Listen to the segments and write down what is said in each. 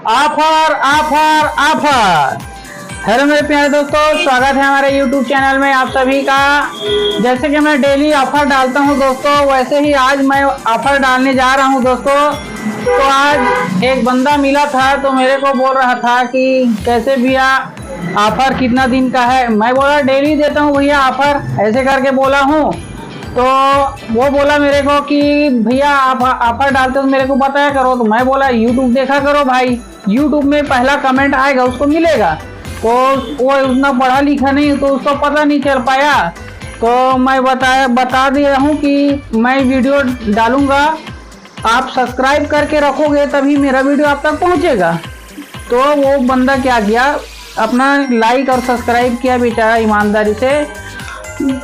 Offer offer offer. Hello मेरे प्यारे दोस्तों, स्वागत है हमारे YouTube चैनल में आप सभी का। जैसे कि मैं डेली ऑफर डालता हूं दोस्तों, वैसे ही आज मैं ऑफर डालने जा रहा हूं दोस्तों। तो आज एक बंदा मिला था तो मेरे को बोल रहा था कि कैसे भैया ऑफर कितना दिन का है। मैं बोला डेली देता हूं भैया ऑफर, ऐसे करके बोला हूं। तो वो बोला मेरे को कि भैया आप ऑफर डालते हो तो मेरे को बताया करो। तो मैं बोला YouTube देखा करो भाई, YouTube में पहला कमेंट आएगा उसको मिलेगा। तो वो उतना पढ़ा लिखा नहीं तो उसको पता नहीं चल पाया। तो मैं बता दे रहा हूँ कि मैं वीडियो डालूंगा, आप सब्सक्राइब करके रखोगे तभी मेरा वीडियो आप तक पहुँचेगा। तो वो बंदा क्या किया, अपना लाइक और सब्सक्राइब किया बेचारा ईमानदारी से।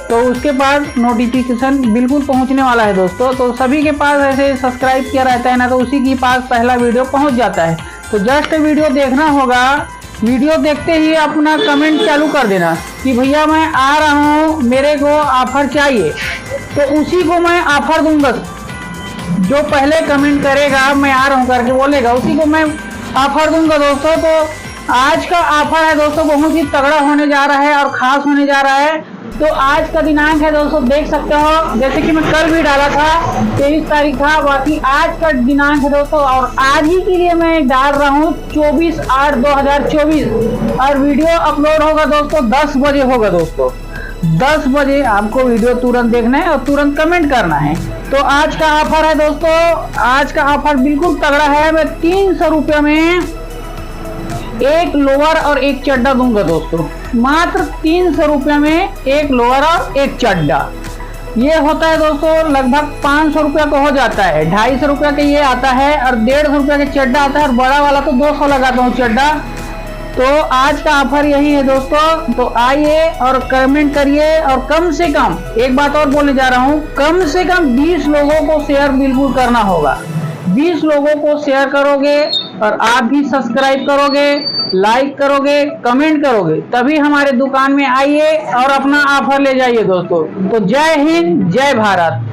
तो उसके पास नोटिफिकेशन बिल्कुल पहुंचने वाला है दोस्तों। तो सभी के पास ऐसे सब्सक्राइब किया रहता है ना, तो उसी के पास पहला वीडियो पहुंच जाता है। तो जस्ट वीडियो देखना होगा, वीडियो देखते ही अपना कमेंट चालू कर देना कि भैया मैं आ रहा हूँ, मेरे को ऑफर चाहिए। तो उसी को मैं ऑफर दूंगा, जो पहले कमेंट करेगा मैं आ रहा हूँ करके बोलेगा, उसी को मैं ऑफर दूंगा दोस्तों। तो आज का ऑफर है दोस्तों, बहुत ही तगड़ा होने जा रहा है और खास होने जा रहा है। तो आज का दिनांक है दोस्तों, देख सकते हो, जैसे कि मैं कल भी डाला था 23 तारीख था, बाकी आज का दिनांक है दोस्तों। और आज ही के लिए मैं डाल रहा हूँ 24/8/2024। और वीडियो अपलोड होगा दोस्तों 10 बजे होगा दोस्तों। 10 बजे आपको वीडियो तुरंत देखना है और तुरंत कमेंट करना है। तो आज का ऑफर है दोस्तों, आज का ऑफर बिल्कुल तगड़ा है। मैं 300 रुपये में एक लोअर और एक चड्डा दूंगा दोस्तों, मात्र 300 रुपये में एक लोअर और एक चड्डा। ये होता है दोस्तों लगभग 500 रुपये का हो जाता है। 250 रुपये का ये आता है और 150 रुपये का चड्डा आता है, और बड़ा वाला तो 200 लगाता हूँ चड्डा। तो आज का ऑफर यही है दोस्तों। तो आइए और कमेंट करिए, और कम से कम एक बात और बोलने जा रहा हूँ, कम से कम 20 लोगों को शेयर बिल्कुल करना होगा। 20 लोगों को शेयर करोगे और आप भी सब्सक्राइब करोगे, लाइक करोगे, कमेंट करोगे, तभी हमारे दुकान में आइए और अपना ऑफर ले जाइए दोस्तों। तो जय हिंद, जय भारत।